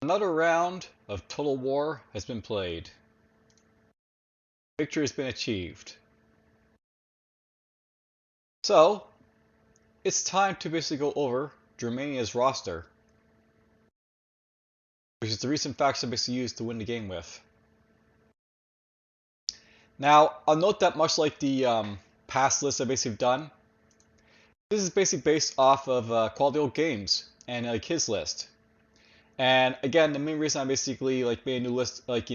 Another round of Total War has been played. Victory has been achieved. So, it's time to basically go over Germania's roster, which is the recent faction basically used to win the game with. Now, I'll note that much like the past lists I basically have done, this is basically based off of QualityOldGames and like his list. And again, the main reason I basically like made a new list, like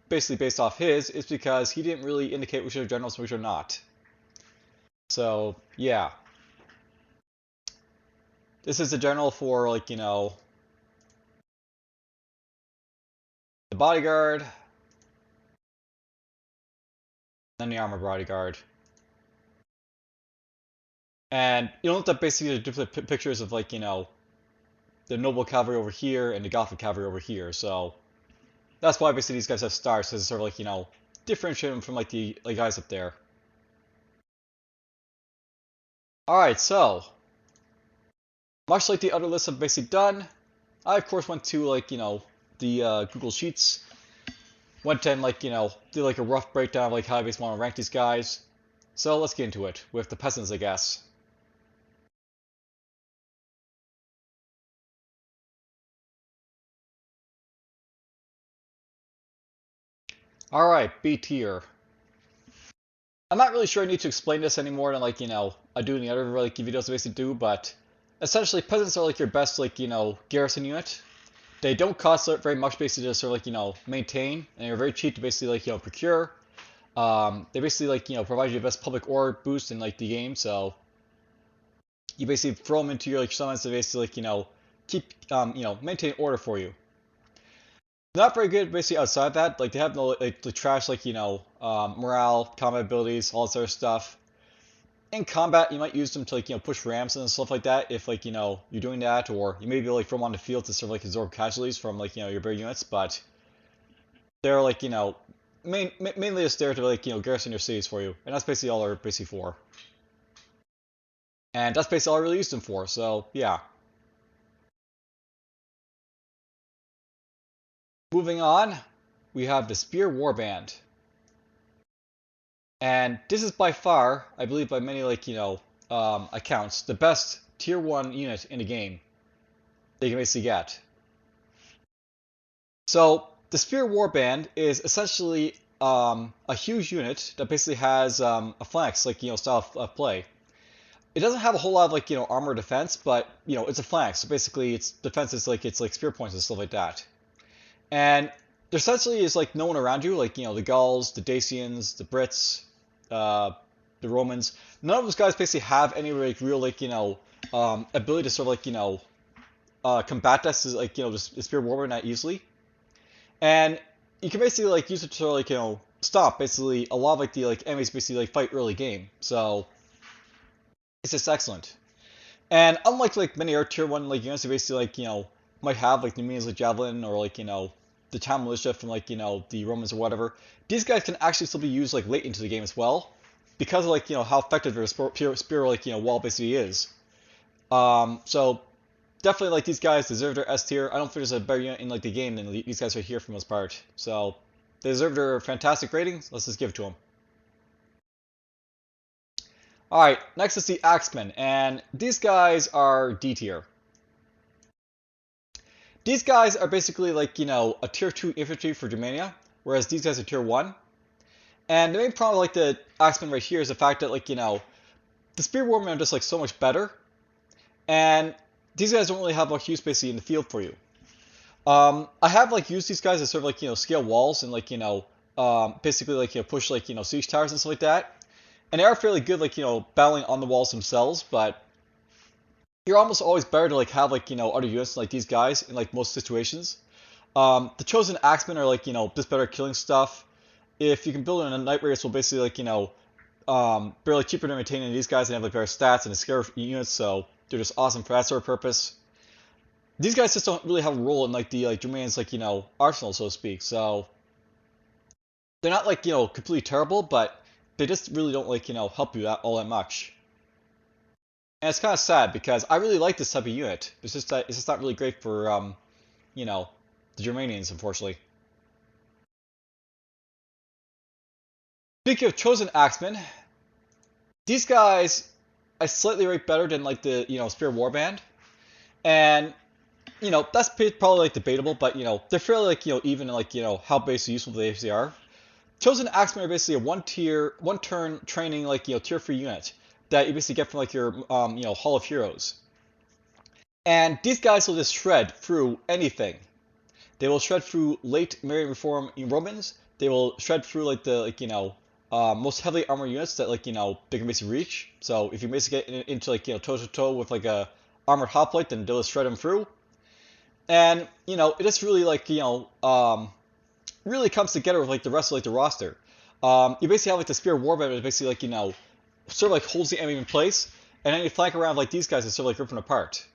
basically based off his, is because he didn't really indicate which are generals and which are not. So yeah, this is the general for like the bodyguard, then the armor bodyguard. And you'll note that basically the different pictures of like the noble cavalry over here and the Gothic cavalry over here. So that's why basically these guys have stars, because it's sort of like differentiate them from like the guys up there. Alright, so much like the other lists I've basically done, I of course went to like the Google Sheets, went and like did like a rough breakdown of like how I basically want to rank these guys. So let's get into it with the peasants, I guess. Alright, B tier. I'm not really sure I need to explain this any more than like I do in the other like videos I basically do, but essentially peasants are like your best like garrison unit. They don't cost very much basically to sort of like maintain, and they're very cheap to basically like procure. They basically like provide you the best public order boost in like the game, so you basically throw them into your like summons to basically like keep maintain order for you. Not very good basically outside that. Like they have no like the trash like morale, combat abilities, all that sort of stuff. In combat, you might use them to like push ramps and stuff like that if like you're doing that, or you may be like throw them on the field to sort of like absorb casualties from like your bigger units, but they're like mainly just there to like garrison your cities for you, and that's basically all they're basically for. And that's basically all I really used them for. So yeah. Moving on, we have the Spear Warband. And this is by far, I believe by many like accounts, the best tier 1 unit in the game they can basically get. So the Spear Warband is essentially a huge unit that basically has a flanks like style of play. It doesn't have a whole lot of like armor defense, but it's a flank, so basically its defense is like it's like spear points and stuff like that. And there essentially is like no one around you, like the Gauls, the Dacians, the Brits, the Romans. None of those guys basically have any like real like ability to sort of like combat this as like the Spear Warband that easily. And you can basically like use it to like stop basically a lot of like the like enemies basically like fight early game. So it's just excellent. And unlike like many other tier 1 like units, that basically like might have like the means like javelin or like the town militia from like the Romans or whatever, these guys can actually still be used like late into the game as well, because of like how effective their spear like wall basically is. So definitely like these guys deserve their S tier. I don't think there's a better unit in like the game than these guys right here for the most part. So they deserve their fantastic ratings. Let's just give it to them. Alright, next is the Axemen, and these guys are D tier. These guys are basically like, a tier 2 infantry for Germania, whereas these guys are tier 1. And the main problem with like the Axemen right here is the fact that like, the Spear Warmen are just like so much better. And these guys don't really have much use basically in the field for you. I have like used these guys as sort of like, scale walls and like, basically like, push like, siege towers and stuff like that. And they are fairly good like, battling on the walls themselves, but you're almost always better to like have like other units like these guys in like most situations. The chosen axemen are like just better at killing stuff. If you can build in a night race, will basically like barely cheaper to maintain than these guys and have like better stats and scare units, so they're just awesome for that sort of purpose. These guys just don't really have a role in like the like Germanian's like arsenal, so to speak. So they're not like completely terrible, but they just really don't like help you out all that much. And it's kind of sad because I really like this type of unit. It's just that it's just not really great for you know, the Germanians, unfortunately. Speaking of chosen axemen, these guys I slightly rate better than like the Spear Warband, and that's probably like debatable, but they're fairly like even like how basically useful they actually are. Chosen Axemen are basically a one turn training like tier 3 unit that you basically get from like your Hall of Heroes. And these guys will just shred through anything. They will shred through late Marian Reform Romans. They will shred through like the most heavily armored units that they can basically reach. So if you basically get into like toe to toe with like a armored hoplite, then they'll just shred them through. And it just really like really comes together with like the rest of like the roster. You basically have like the Spear Warband, which basically like sort of like holds the enemy in place, and then you flank around like these guys and sort of like rip them apart.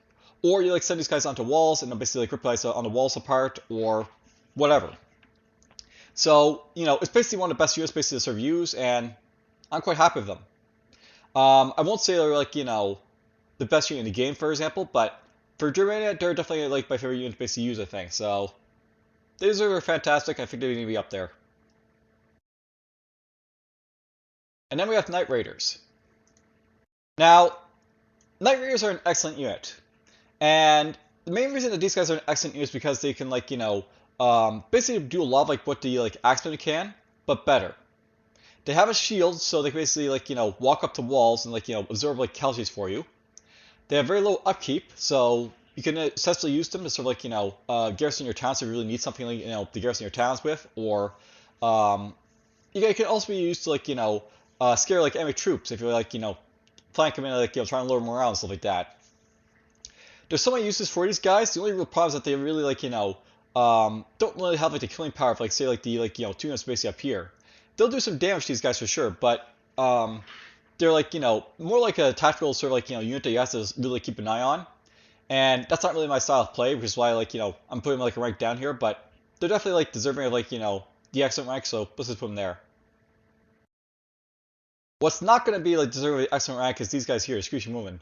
Or you like send these guys onto walls and then basically like rip guys on the walls apart or whatever. So it's basically one of the best units basically to sort of use, and I'm quite happy with them. I won't say they're like the best unit in the game, for example, but for Germania, they're definitely like my favorite unit to basically use, I think. So these are fantastic. I think they need to be up there. And then we have Night Raiders. Now, Night Raiders are an excellent unit. And the main reason that these guys are an excellent unit is because they can, like, basically do a lot of, like, what the, like, Axemen can, but better. They have a shield, so they can basically, like, walk up to walls and, like, absorb, like, casualties for you. They have very low upkeep, so you can essentially use them to sort of, like, garrison your towns if you really need something, like, to garrison your towns with, or, it can also be used to, like, scare, like, enemy troops if you're, like, flank them in, like, trying to lower morale and stuff like that. There's so many uses for these guys. The only real problem is that they really like don't really have like the killing power of like say like the two units basically up here. They'll do some damage to these guys for sure, but they're like more like a tactical sort of like unit that you have to really keep an eye on, and that's not really my style of play, which is why like I'm putting them like a rank down here, but they're definitely like deserving of like the excellent rank, so let's just put them there. What's not going to be like deserving of the excellent rank is these guys here, Screeching Woman,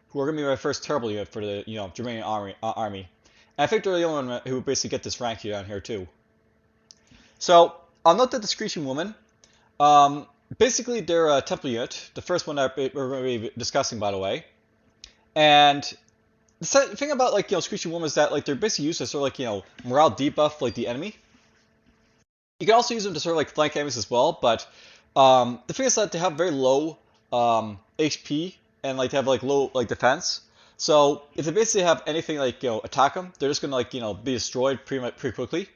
who are going to be my first terrible unit for the Germanian army. And I think they're the only one who basically get this rank here down here too. So I'll note that the Screeching Woman, basically they're a temple unit, the first one that we're going to be discussing, by the way. And the thing about like Screeching Woman is that like they're basically used to sort of like morale debuff like the enemy. You can also use them to sort of like flank enemies as well, but the thing is that they have very low HP and like they have like low like defense. So if they basically have anything like attack them, they're just gonna like be destroyed pretty quickly.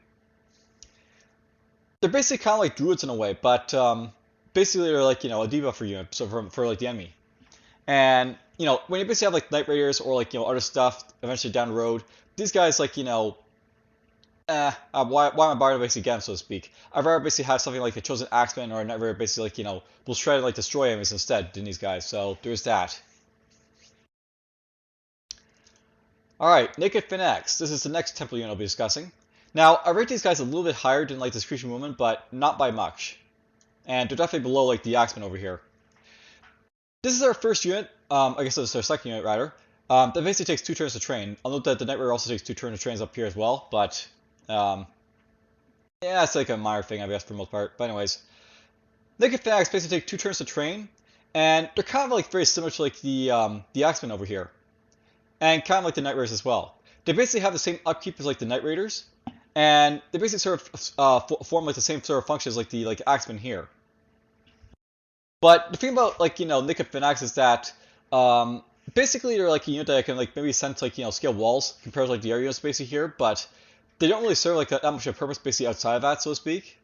They're basically kind of like druids in a way, but basically they're like a debuff unit so for like the enemy. And when you basically have like Night Raiders or like other stuff eventually down the road, these guys like why am I bothering basically again, so to speak? I'd rather basically have something like a Chosen Axeman or a Night Raider basically like will shred and like destroy enemies instead than these guys. So there's that. Alright, Naked Phoenix. This is the next temple unit I'll be discussing. Now, I rate these guys a little bit higher than like the Screeching Woman, but not by much. And they're definitely below like the Axemen over here. This is our first unit, I guess it's our second unit rather, that basically takes 2 turns to train. I'll note that the Night Raider also takes 2 turns to train up here as well, but yeah, it's like a minor thing I guess for the most part. But anyways, Naked Phoenix basically take 2 turns to train, and they're kind of like very similar to like the Axemen over here. And kind of like the Night Raiders as well. They basically have the same upkeep as like the Night Raiders, and they basically sort of form like the same sort of functions like the Axemen here. But the thing about like Naked Phoenix is that basically they're like a unit that can like maybe send to like scale walls compared to like the air units basically here, but they don't really serve like that much of a purpose basically outside of that, so to speak.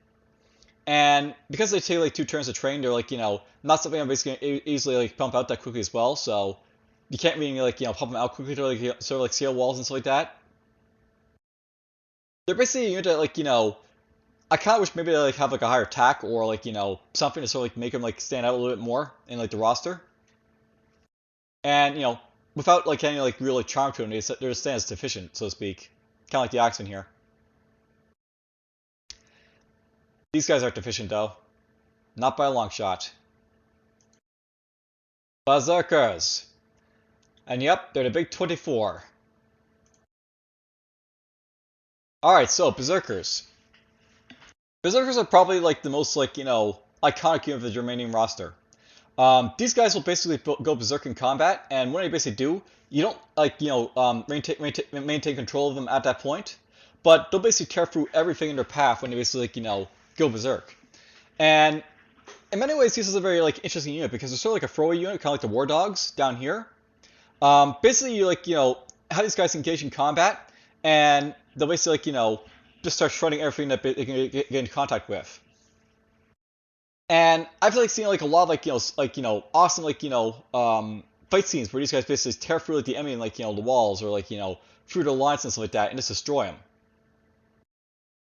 And because they take like 2 turns to train, they're like not something I'm basically easily like pump out that quickly as well. So you can't really like pump them out quickly to like sort of like scale walls and stuff like that. They're basically a unit that like I kind of wish maybe they like have like a higher attack or like something to sort of like make them like stand out a little bit more in like the roster. And without like any like real like charm to them, they're just as deficient, so to speak, kind of like the Axemen here. These guys aren't deficient though, not by a long shot. Berserkers. And yep, they're the big 24. Alright, so Berserkers. Berserkers are probably like the most iconic unit of the Germanian roster. These guys will basically go berserk in combat, and when they basically do, you don't maintain control of them at that point, but they'll basically tear through everything in their path when they basically go berserk. And in many ways, this is a very interesting unit because it's sort of like a throwaway unit, kind of like the War Dogs down here. Basically, you have these guys engage in combat, and they'll basically just start shredding everything that they can get into contact with. And I've seen a lot of awesome fight scenes where these guys basically tear through the enemy and the walls or through the lines and stuff like that and just destroy them.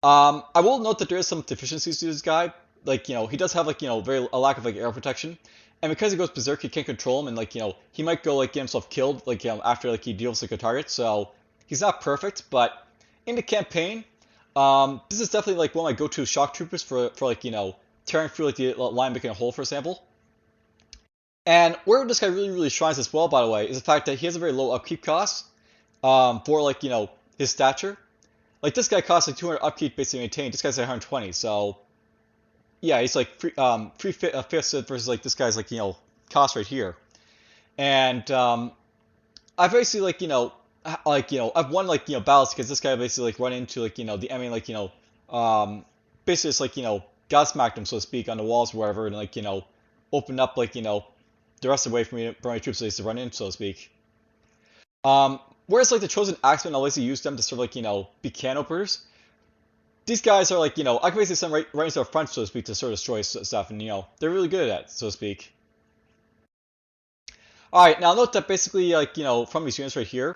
I will note that there is some deficiencies to this guy. He does have a lack of air protection, and because he goes berserk, he can't control him, and he might go get himself killed after he deals a target. So he's not perfect, but in the campaign, this is definitely one of my go-to shock troopers for tearing through the line, making a hole, for example. And where this guy really shines as well, by the way, is the fact that he has a very low upkeep cost for his stature. This guy costs 200 upkeep basically maintained. This guy's 120, so yeah, he's three fifths versus this guy's cost right here. And I basically I've won battles because this guy basically run into the enemy basically just God smacked him, so to speak, on the walls or whatever, and opened up the rest of the way for my troops to run in, so to speak. Whereas the chosen axemen, I'll basically use them to sort of be can openers. These guys are I can basically send right into their front, so to speak, to sort of destroy stuff, and they're really good at it, so to speak. All right, now note that basically from these units right here,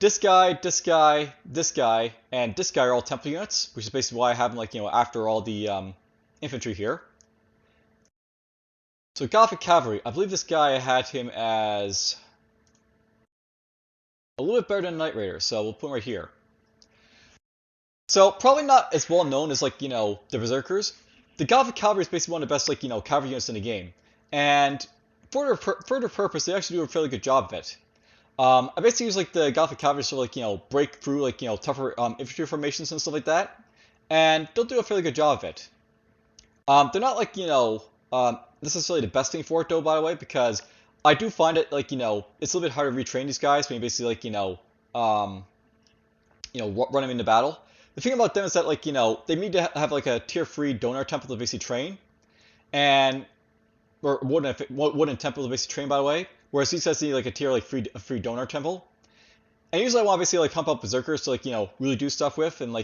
this guy, this guy, this guy, and this guy are all temple units, which is basically why I have them after all the infantry here. So Gothic Cavalry, I believe this guy, I had him as a little bit better than Knight Raider, so we'll put him right here. So probably not as well known as the Berserkers. The Gothic Cavalry is basically one of the best cavalry units in the game, and for their purpose, they actually do a fairly good job of it. I basically use the Gothic Cavalry to sort of break through tougher infantry formations and stuff like that, and they'll do a fairly good job of it. They're not necessarily the best thing for it though, by the way, because I do find it it's a little bit harder to retrain these guys when you basically run them into battle. The thing about them is that they need to have a tier 3 donor temple to basically train, and or wooden temple to basically train, by the way. Whereas these guys need a tier 3 donor temple. And usually I want to basically pump up berserkers to really do stuff with, and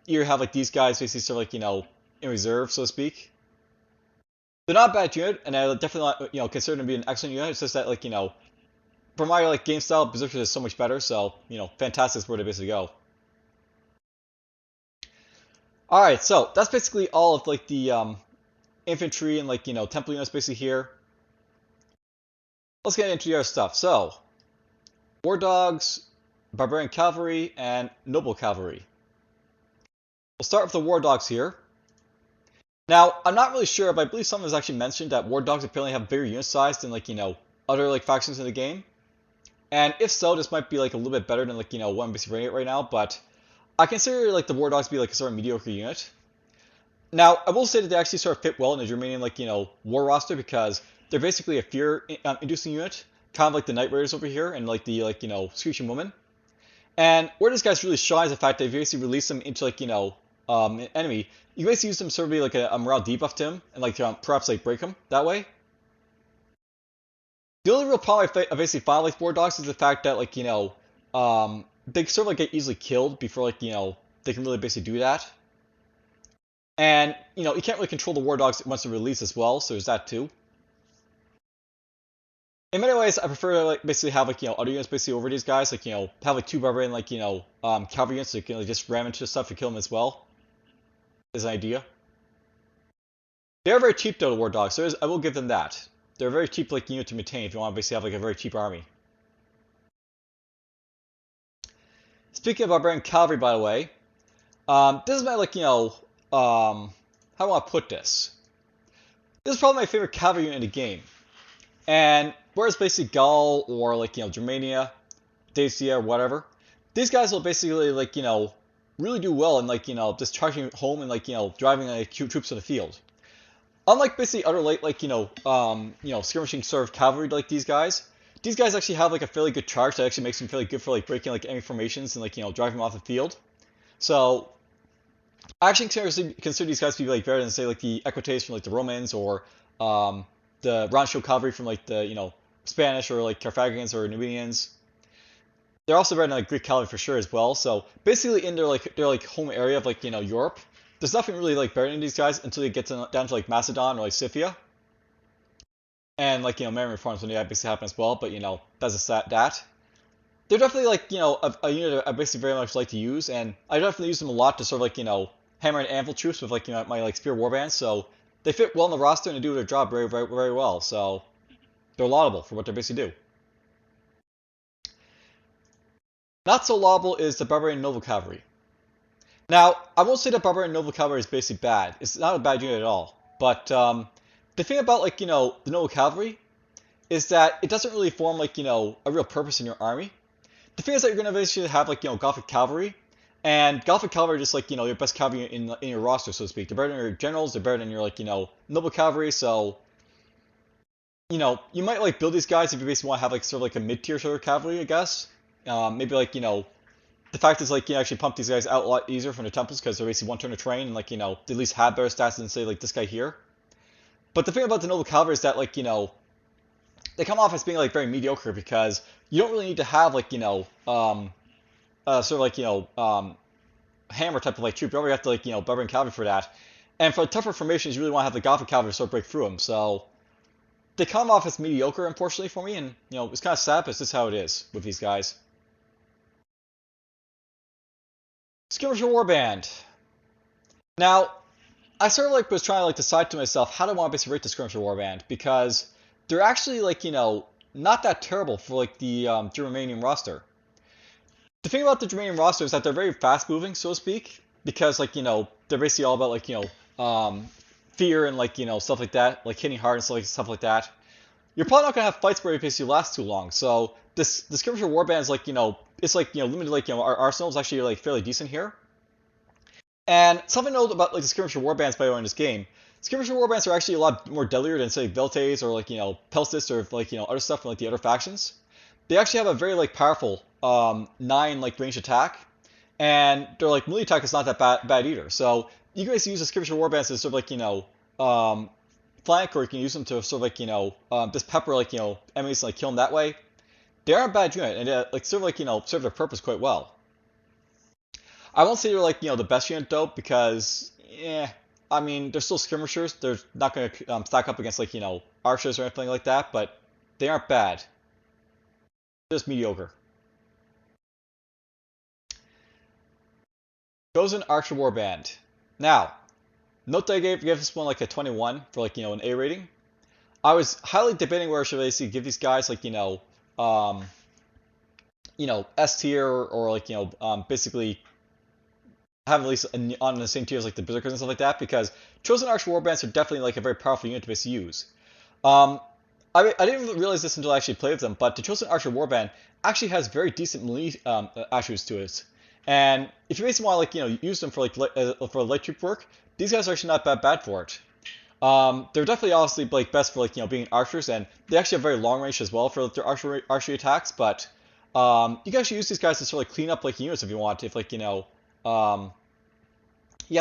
either have these guys basically sort of in reserve, so to speak. They're not a bad unit, and I definitely consider them to be an excellent unit. It's just that for my game style, berserkers is so much better. So fantastic is where they basically go. All right, so that's basically all of the infantry and temple units basically here. Let's get into the other stuff. So, War Dogs, Barbarian Cavalry, and Noble Cavalry. We'll start with the War Dogs here. Now, I'm not really sure, but I believe someone has actually mentioned that War Dogs apparently have bigger unit size than other factions in the game. And if so, this might be a little bit better than what I'm basically running it right now, but I consider the War Dogs to be a sort of mediocre unit. Now, I will say that they actually sort of fit well in the Germanian war roster because they're basically a fear-inducing unit, kind of like the Knight Raiders over here, and the Screeching Woman. And where this guy's really shy is the fact that if you basically release them into an enemy, you basically use them to sort of be a morale debuff to him, and perhaps break him that way. The only real problem I basically find with War Dogs is the fact that they sort of get easily killed before they can really basically do that. And you can't really control the War Dogs once they're released as well, so there's that too. In many ways, I prefer to basically have other units basically over these guys, have 2 barbarian cavalry units so you can just ram into stuff to kill them as well. Is an idea. They are very cheap though, the War Dogs, so I will give them that. They're a very cheap unit to maintain if you want to basically have a very cheap army. Speaking of Barbarian Cavalry, by the way, this is my how do I want to put this? This is probably my favorite cavalry unit in the game. And whereas basically Gaul or Germania, Dacia, or whatever, these guys will basically really do well in like just charging home and like driving like troops to the field. Unlike basically other like skirmishing sort of cavalry like these guys actually have like a fairly good charge that actually makes them fairly good for like breaking like enemy formations and like driving them off the field. So I actually consider these guys to be like better than say like the Equites from like the Romans or the round shield cavalry from like the Spanish or like Carthaginians or Numidians. They're also better than like Greek cavalry for sure as well. So basically in their home area of like Europe, there's nothing really like better than these guys until they get down to like Macedon or like Scythia, and like Marian reforms when they basically happen as well. But that's a that. They're definitely like a unit I basically very much like to use, and I definitely use them a lot to sort of like hammer and anvil troops with like my like spear warbands. So they fit well in the roster and they do their job very well. So they're laudable for what they basically do. Not so laudable is the Barbarian Noble Cavalry. Now, I won't say that Barbarian Noble Cavalry is basically bad. It's not a bad unit at all. But the thing about like the Noble Cavalry is that it doesn't really form like a real purpose in your army. The thing is that you're gonna basically have like Gothic cavalry, and Gothic cavalry are just like your best cavalry in your roster, so to speak. They're better than your generals. They're better than your like noble cavalry. So you might like build these guys if you basically want to have like sort of like a mid-tier sort of cavalry, I guess. Maybe like the fact is like you actually pump these guys out a lot easier from the temples because they're basically one turn of terrain and like they at least have better stats than say like this guy here. But the thing about the noble cavalry is that like they come off as being like very mediocre because you don't really need to have like sort of like hammer type of like troop. You already have to like barbarian cavalry for that. And for tougher formations, you really want to have the Gothic cavalry sort of break through them. So they come off as mediocre, unfortunately for me, and it's kind of sad, but it's just how it is with these guys. Skirmisher Warband. Now, I sort of like was trying to like decide to myself how do I want to basically rate the Skirmisher Warband because they're actually like not that terrible for like the Germanian roster. The thing about the Germanian roster is that they're very fast moving, so to speak, because like they're basically all about like fear and like stuff like that, like hitting hard and stuff like that. You're probably not gonna have fights where it basically lasts too long. So the Skirmisher Warband is like it's like limited like our arsenal is actually like fairly decent here. And something to note about like the Skirmisher Warbands by the way in this game, Skirmisher Warbands are actually a lot more deadlier than say Veltes or like Pelstis or like other stuff from like the other factions. They actually have a very like powerful 9 like range attack, and their like melee attack is not that bad either. So you can basically use the Skirmisher Warbands to sort of like flank, or you can use them to sort of like just pepper like enemies and like kill them that way. They aren't a bad unit, and they like sort of like serve their purpose quite well. I won't say they're like the best unit though, because I mean they're still skirmishers. They're not going to stack up against like archers or anything like that, but they aren't bad. They're just mediocre. Chosen Archer Warband. Now, note that I gave this one like a 21 for like an A rating. I was highly debating where I should basically give these guys like S tier or like basically have at least on the same tier as like the Berserkers and stuff like that, because Chosen Archer Warbands are definitely like a very powerful unit to basically use. I didn't realize this until I actually played with them, but the Chosen Archer Warband actually has very decent melee attributes to it. And if you basically want to like use them for like for light troop work, these guys are actually not that bad for it. They're definitely obviously like best for like being archers, and they actually have very long range as well for their archery attacks. But you can actually use these guys to sort of like clean up like units if you want, if like you have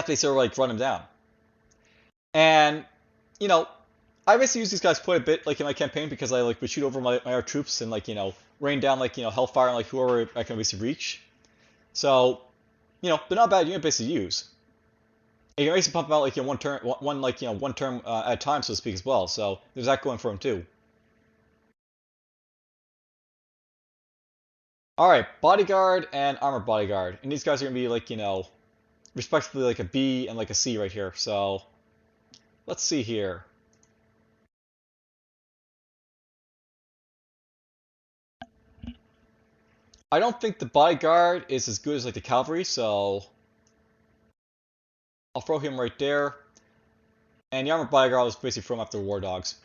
to sort of like run them down. And I basically use these guys quite a bit like in my campaign because I like would shoot over my troops and like rain down like hellfire on like whoever I can basically reach. So they're not a bad unit basically to use. And you can basically pump them out like one turn at a time, so to speak, as well. So there's that going for them too. All right, bodyguard and armored bodyguard, and these guys are gonna be like respectively like a B and like a C right here. So let's see here. I don't think the bodyguard is as good as like the cavalry, so I'll throw him right there. And the armored bodyguard, I'll just basically throw him after war dogs.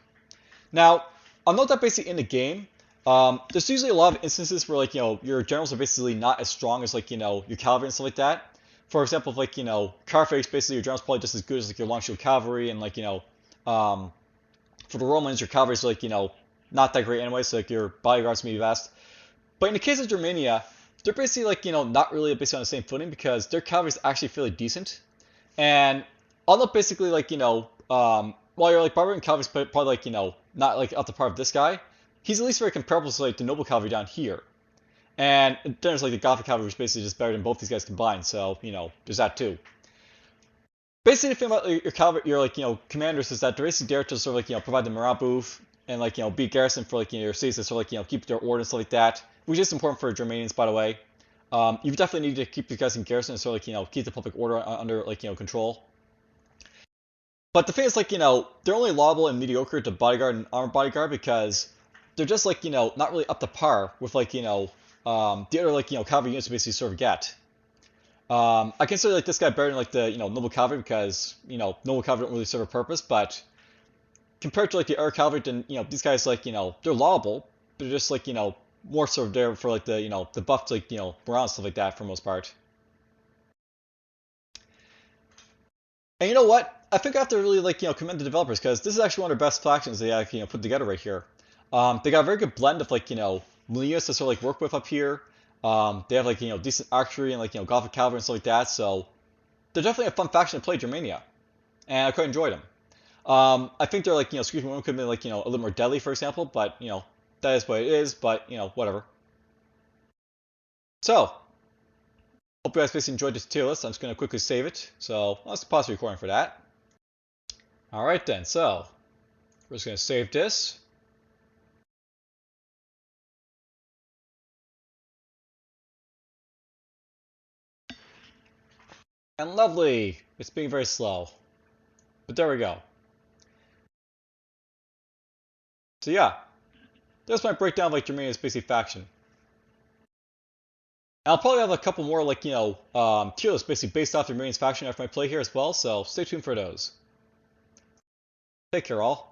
Now, I'll note that basically in the game, there's usually a lot of instances where like your generals are basically not as strong as like your cavalry and stuff like that. for example, like, Carthage, basically your general's probably just as good as like your long shield cavalry, and like, um, for the Romans, your cavalry's like, not that great anyway, so like your bodyguards may be best. But in the case of Germania, they're basically like, not really basically on the same footing because their cavalry's actually fairly decent. And although basically like, while your like barbarian cavalry's probably like, not like up to par of this guy, he's at least very comparable to like the noble cavalry down here. And then there's like the Gothic cavalry, which is basically just better than both these guys combined. So, there's that too. Basically, the thing about your cavalry, your like, commanders is that they're basically there to sort of like, provide the morale boost and like, be garrison for like, your cities to sort of like, keep their order and stuff like that, which is important for Germanians, by the way. You definitely need to keep these guys in garrison and sort of like, keep the public order under like, control. But the thing is, like, they're only laudable and mediocre to bodyguard and armored bodyguard because they're just like, not really up to par with like, the other like, cavalry units basically sort of get. I consider like this guy better than like the noble cavalry because noble cavalry don't really serve a purpose, but compared to like the air cavalry, then these guys like they're laudable, but they're just like more sort of there for like the the buff to like morale and stuff like that for the most part. And you know what? I think I have to really like commend the developers because this is actually one of their best factions they actually put together right here. They got a very good blend of like units to sort of like work with up here. They have like decent archery and like Gothic cavalry and stuff like that. So they're definitely a fun faction to play Germania, and I quite enjoyed them. I think they're like Screech Women could have been like a little more deadly, for example, but that is what it is. But whatever. So hope you guys basically enjoyed this tier list. I'm just gonna quickly save it. So let's pause the recording for that. All right then. So we're just gonna save this. And lovely. It's being very slow. But there we go. So yeah, there's my breakdown of like Germania's basic faction. And I'll probably have a couple more like, tier lists basically based off Germania's faction after my play here as well, so stay tuned for those. Take care all.